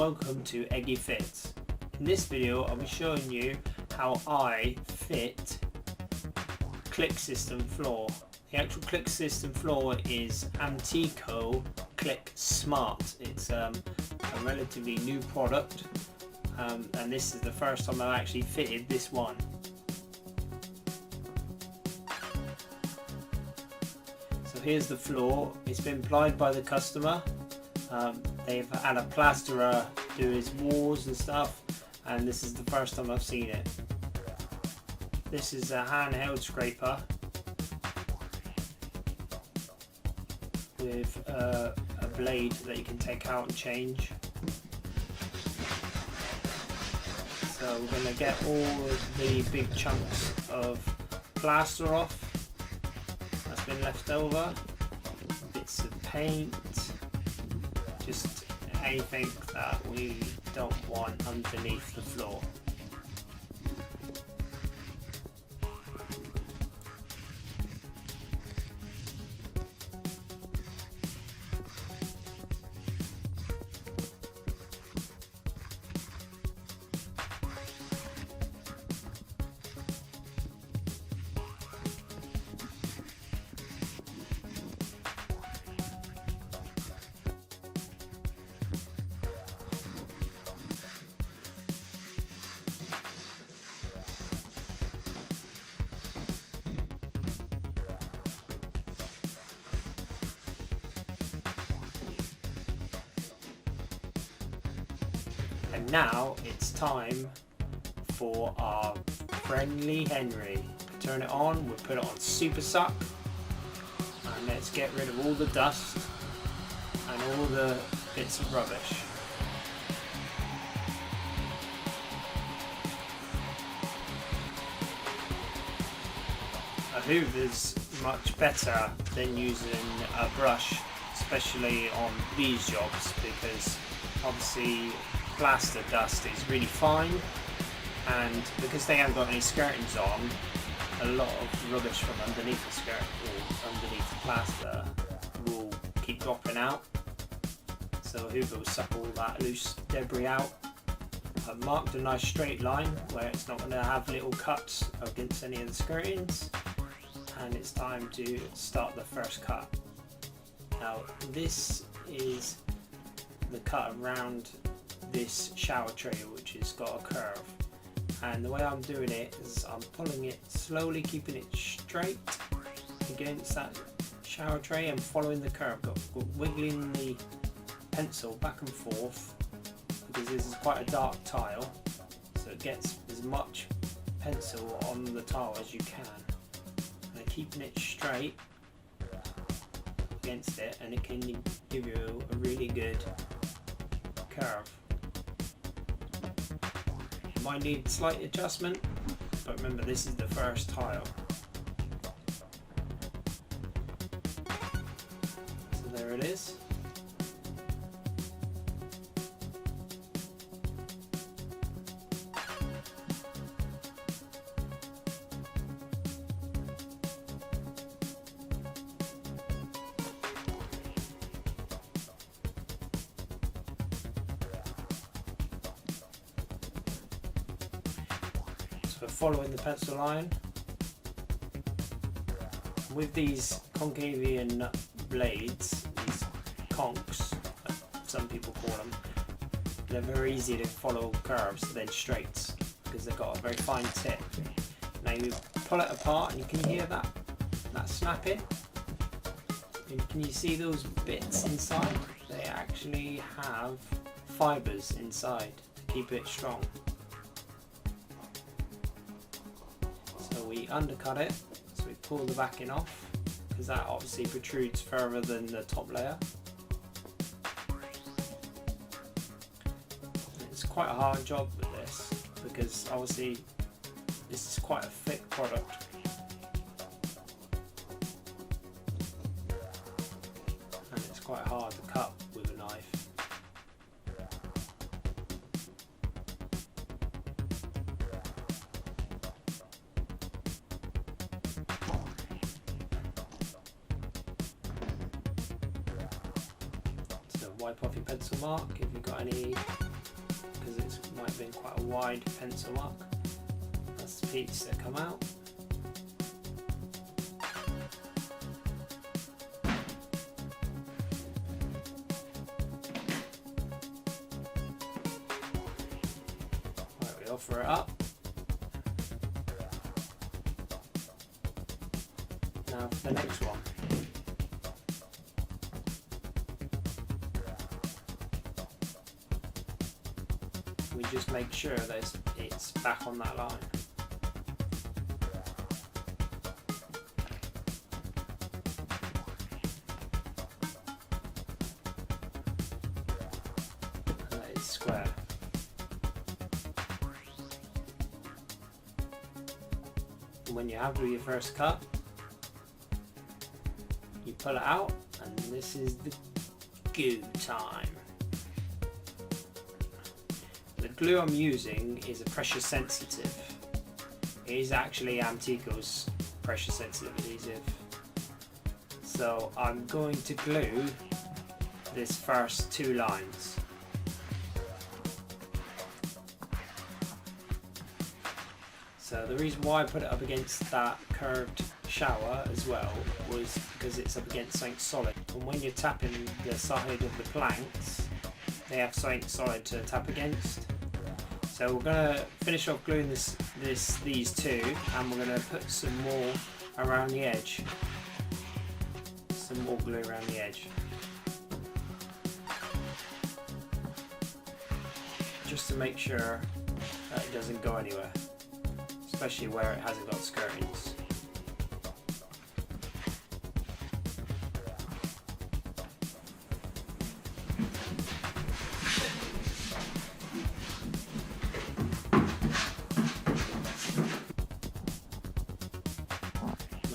welcome to Eggy Fits. In this video I'll be showing you how I fit click system floor. The actual click system floor is AMTICO Click Smart. It's a relatively new product and this is the first time I've actually fitted this one. So here's the floor. It's been applied by the customer. They've had a plasterer do his walls and stuff, and this is the first time I've seen it. This is a handheld scraper with a blade that you can take out and change. So we're going to get all of the big chunks of plaster off that's been left over, bits of paint, just anything that we don't want underneath the floor. And now it's time for our friendly Henry. Turn it on, we'll put it on super suck, and let's get rid of all the dust and all the bits of rubbish. A hoover's much better than using a brush, especially on these jobs, because obviously plaster dust is really fine, and because they haven't got any skirtings on, a lot of rubbish from underneath the skirt or underneath the plaster will keep dropping out. So hoover will suck all that loose debris out. I've marked a nice straight line where it's not going to have little cuts against any of the skirtings, and it's time to start the first cut. Now this is the cut around this shower tray, which has got a curve, and the way I'm doing it is I'm pulling it slowly, keeping it straight against that shower tray and following the curve, got wiggling the pencil back and forth, because this is quite a dark tile, so it gets as much pencil on the tile as you can, and keeping it straight against it, and it can give you a really good curve. Might need slight adjustment, but remember this is the first tile. So there it is. Following the pencil line with these Concavian blades, these conchs, some people call them. They're very easy to follow curves, then straights, because they've got a very fine tip. Now you pull it apart and you can hear that snapping. And can you see those bits inside? They actually have fibres inside to keep it strong. We undercut it, so we pull the backing off, because that obviously protrudes further than the top layer. It's quite a hard job with this, because obviously this is quite a thick product. And it's quite hard to cut with a knife. wipe off your pencil mark if you've got any because it might have been quite a wide pencil mark. That's the pleats that come out. Right, we offer it up. Now for the next one. We just make sure that it's back on that line. And that it's square. And when you have your first cut, you pull it out, and this is the glue time. The glue I'm using is a pressure sensitive. It is actually AMTICO's pressure sensitive adhesive. So I'm going to glue this first 2 lines. So the reason why I put it up against that curved shower as well was because it's up against something solid. And when you're tapping the side of the planks, they have something solid to tap against. So we're going to finish off gluing these 2, and we're going to put some more around the edge. Some more glue around the edge. Just to make sure that it doesn't go anywhere, especially where it hasn't got skirtings.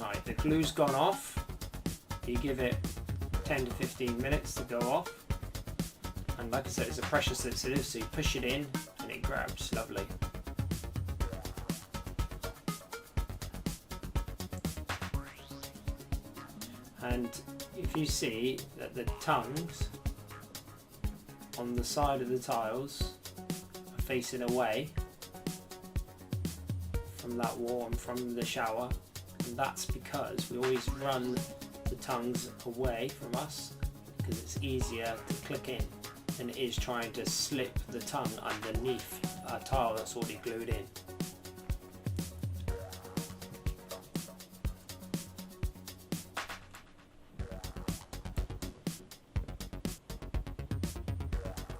Right, the glue's gone off. You give it 10 to 15 minutes to go off. And like I said, it's a pressure sensitive, so you push it in and it grabs lovely. And if you see that the tongues on the side of the tiles are facing away from that wall and from the shower, and that's because we always run the tongues away from us because it's easier to click in than it is trying to slip the tongue underneath a tile that's already glued in.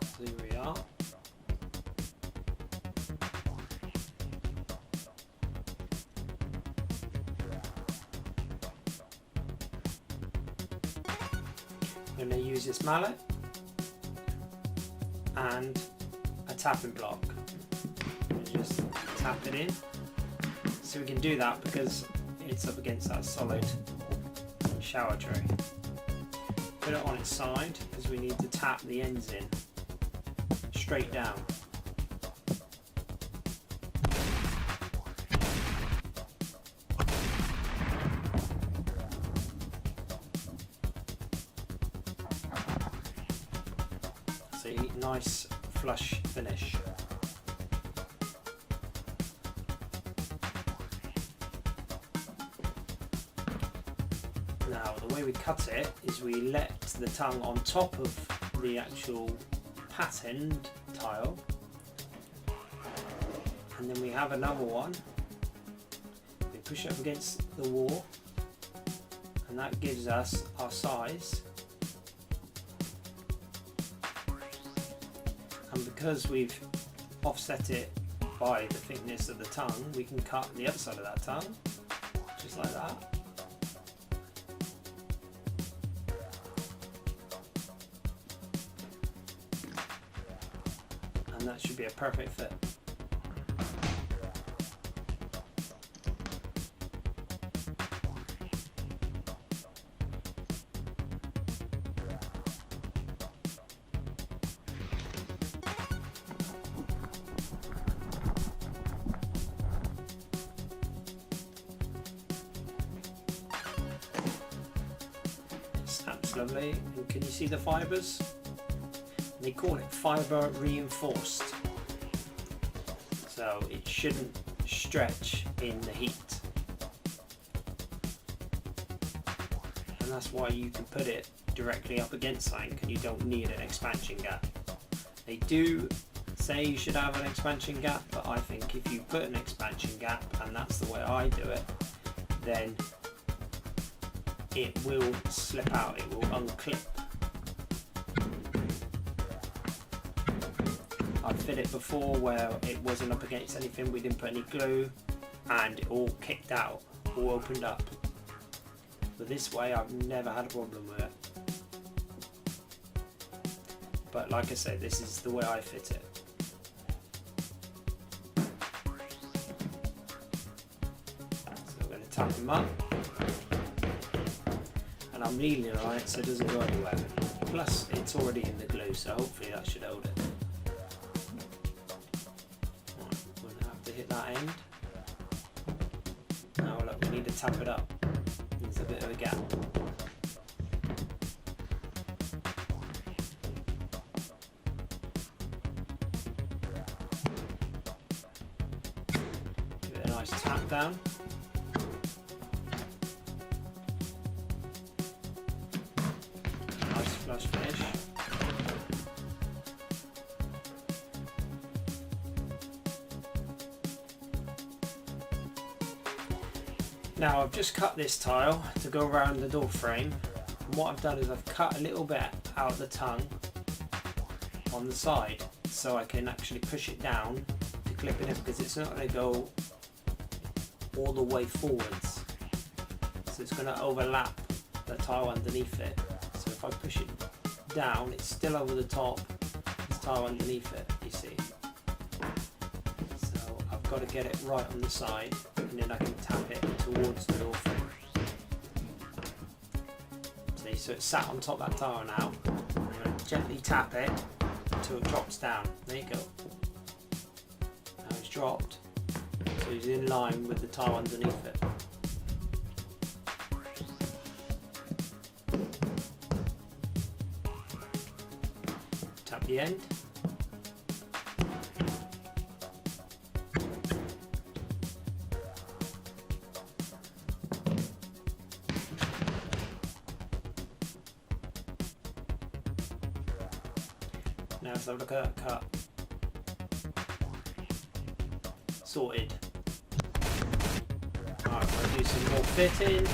So here we are. I'm going to use this mallet and a tapping block. Just tap it in. So we can do that because it's up against that solid shower tray. Put it on its side because we need to tap the ends in straight down. See, nice flush finish. Now the way we cut it is we let the tongue on top of the actual patterned tile, and then we have another one. We push it up against the wall, and that gives us our size. And because we've offset it by the thickness of the tongue, we can cut the other side of that tongue, just like that. And that should be a perfect fit. Snaps lovely, and can you see the fibres? They call it fibre reinforced. so it shouldn't stretch in the heat. And that's why you can put it directly up against something and you don't need an expansion gap. They do say you should have an expansion gap, but I think if you put an expansion gap, and that's the way I do it, then it will slip out, it will unclip. I've fit it before where it wasn't up against anything, we didn't put any glue, and it all kicked out, all opened up. But this way I've never had a problem with it. But like I said, this is the way I fit it. So we're going to tap them up. And I'm leaning on it so it doesn't go anywhere. Plus it's already in the glue, so hopefully that should hold it. Right, we're going to have to hit that end. Now look, we need to tap it up. There's a bit of a gap. Give it a nice tap down. Nice flush finish. Now I've just cut this tile to go around the door frame, and what I've done is I've cut a little bit out the tongue on the side so I can actually push it down to clip it in, because it's not going to go all the way forwards, so it's going to overlap the tile underneath it. So if I push it down, it's still over the top, this tile underneath it, you see. So I've got to get it right on the side, and then I can tap it towards the door frame. See, so it's sat on top of that tile now. I'm going to gently tap it until it drops down. There you go. Now it's dropped, so it's in line with the tile underneath it. Tap the end. Now let's have a look at that cut. Sorted. Alright, we'll do some more fitting.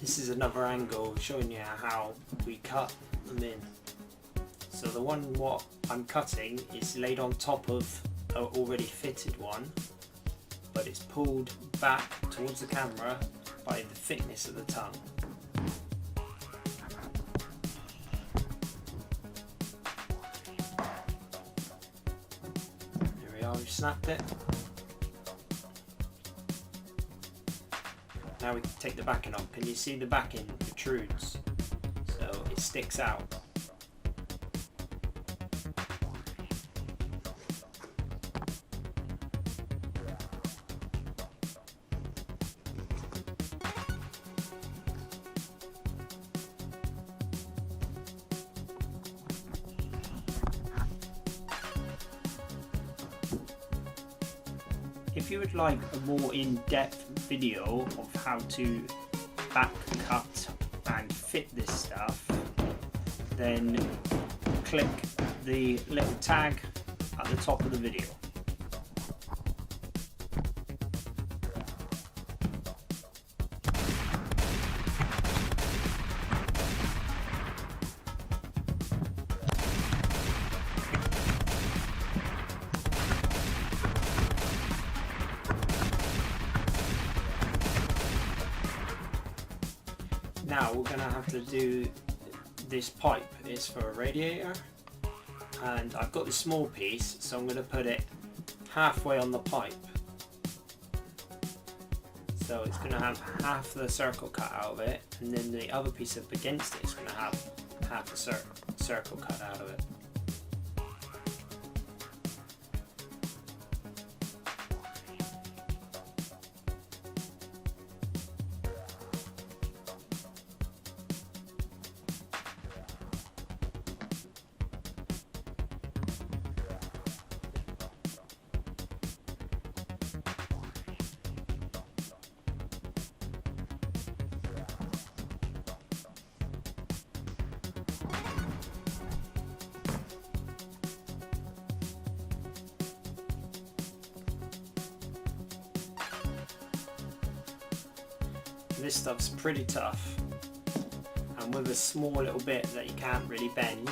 This is another angle showing you how we cut them in. So the one what I'm cutting is laid on top of an already fitted one, but it's pulled back towards the camera by the thickness of the tongue. There we are, we've snapped it. Now we can take the backing off. Can you see the backing protrudes? So it sticks out. If you would like a more in-depth video of how to back cut and fit this stuff, then click the little tag at the top of the video. Now we're going to have to do this pipe. It's for a radiator, and I've got this small piece, so I'm going to put it halfway on the pipe. So it's going to have half the circle cut out of it, and then the other piece up against it is going to have half the circle cut out of it. This stuff's pretty tough, and with a small little bit that you can't really bend,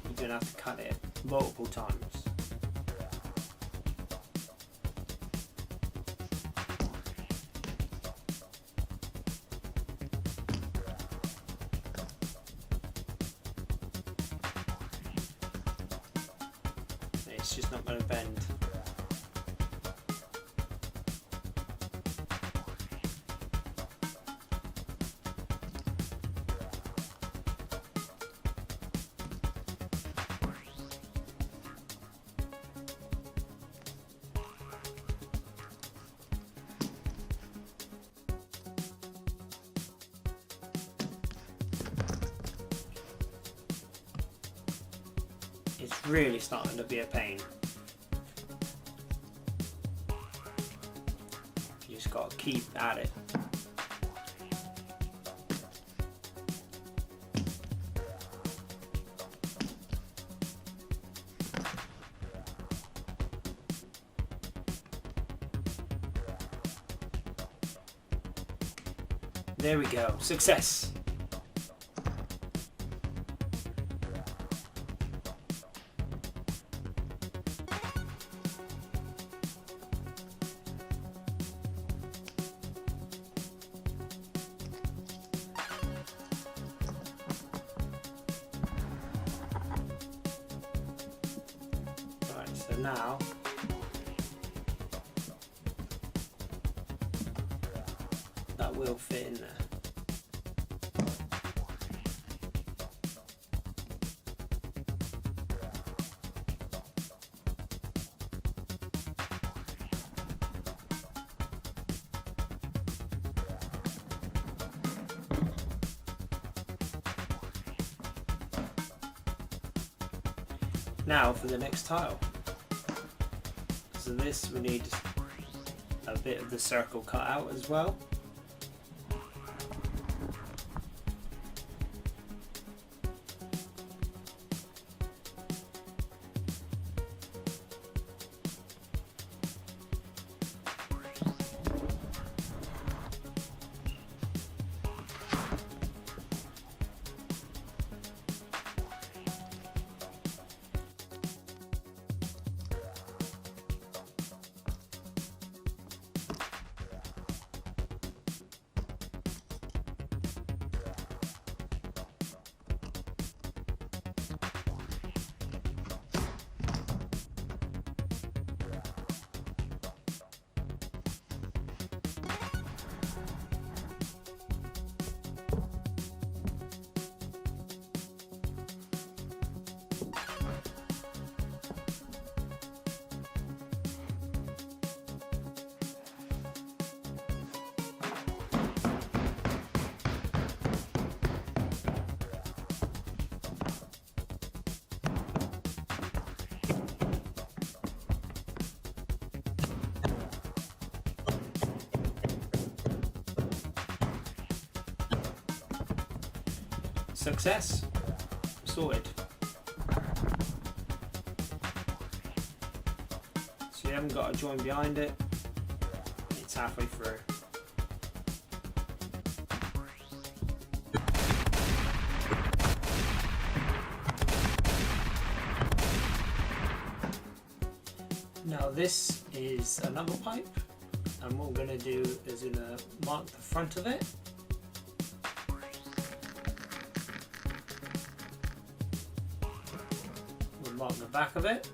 you're going to have to cut it multiple times. It's just not going to bend. It's really starting to be a pain. You just got to keep at it. There we go. Success! So now that will fit in there. Now for the next tile. So this, we need a bit of the circle cut out as well. Success! Sorted. So you haven't got a join behind it, it's halfway through. Now this is another pipe, and what we're going to do is going to mark the front of it. mark the back of it.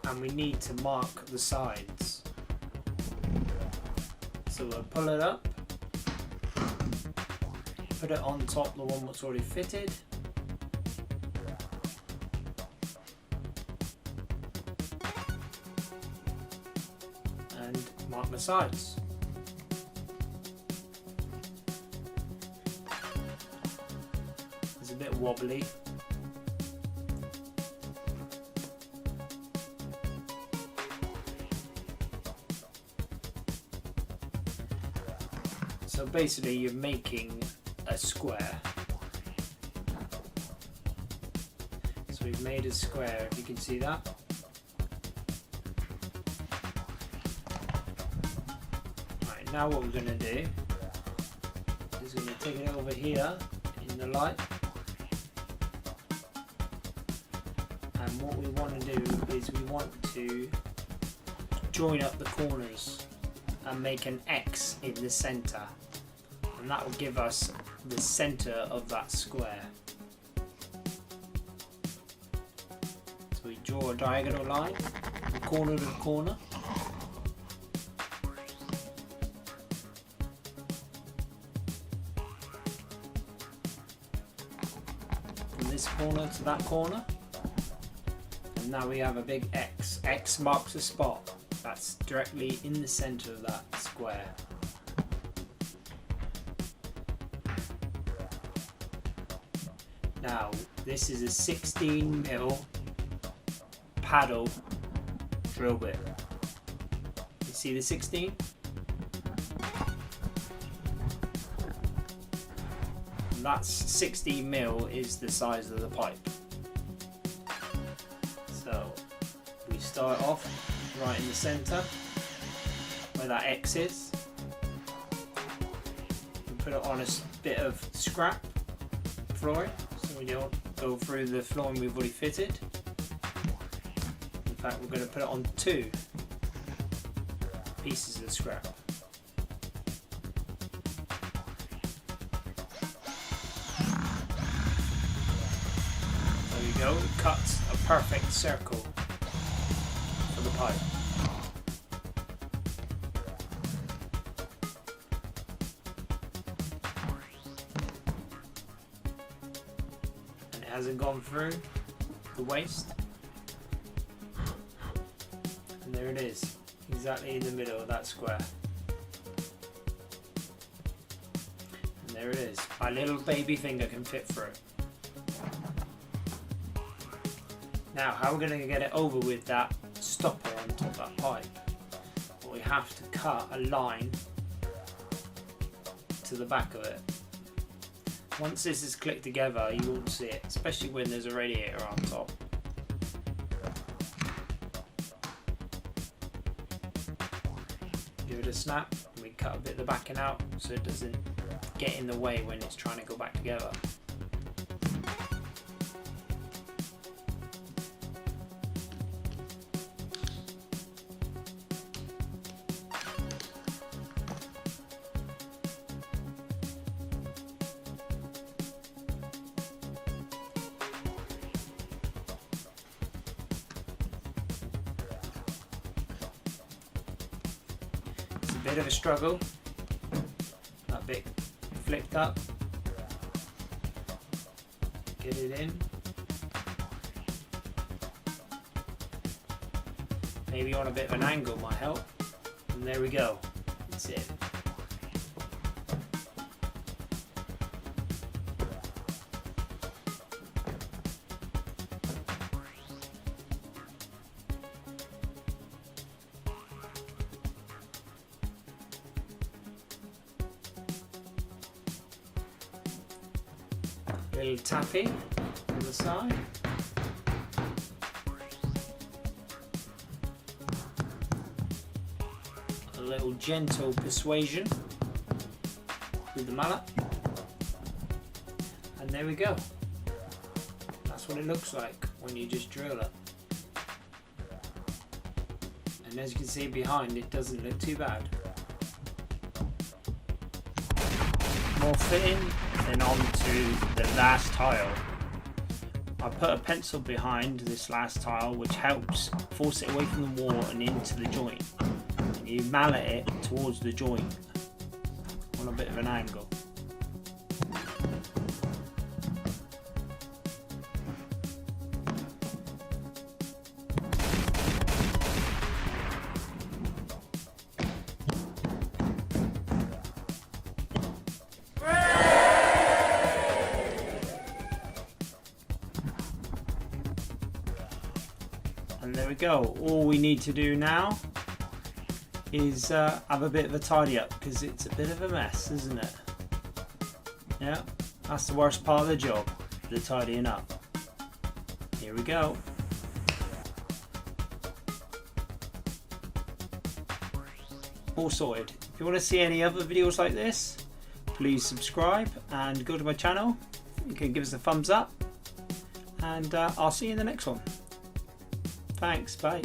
And we need to mark the sides. So we'll pull it up, put it on top, the one that's already fitted. And mark the sides. It's a bit wobbly. So basically you're making a square. So we've made a square, if you can see that. Right, now what we're going to do is we're going to take it over here in the light. And what we want to do is we want to join up the corners and make an X in the center. And that will give us the center of that square. So we draw a diagonal line from corner to corner. From this corner to that corner. And now we have a big X. X marks a spot. That's directly in the center of that square. Now, this is a 16mm paddle drill bit. You see the 16? And that's 16mm is the size of the pipe. So we start off right in the center where that X is. We put it on a bit of scrap flooring. We don't go through the flooring we've already fitted. In fact, we're going to put it on 2 pieces of scrap. There we go, it cuts a perfect circle for the pipe. Hasn't gone through the waste, and there it is, exactly in the middle of that square. And there it is, my little baby finger can fit through. Now how we're going to get it over with that stopper on top of that pipe? Well, we have to cut a line to the back of it. Once this is clicked together, you won't see it, especially when there's a radiator on top. Give it a snap, and we cut a bit of the backing out so it doesn't get in the way when it's trying to go back together. Bit of a struggle, that bit flipped up, get it in, maybe on a bit of an angle might help, and there we go, that's it. Little tapping on the side. A little gentle persuasion with the mallet. And there we go. That's what it looks like when you just drill it. And as you can see behind, it doesn't look too bad. more fitting, then on to the last tile. I put a pencil behind this last tile which helps force it away from the wall and into the joint. And you mallet it towards the joint on a bit of an angle. And there we go. All we need to do now is have a bit of a tidy up, because it's a bit of a mess, isn't it? Yeah, that's the worst part of the job, the tidying up. Here we go. All sorted. If you want to see any other videos like this, please subscribe and go to my channel. You can give us a thumbs up, and I'll see you in the next one. Thanks, bye.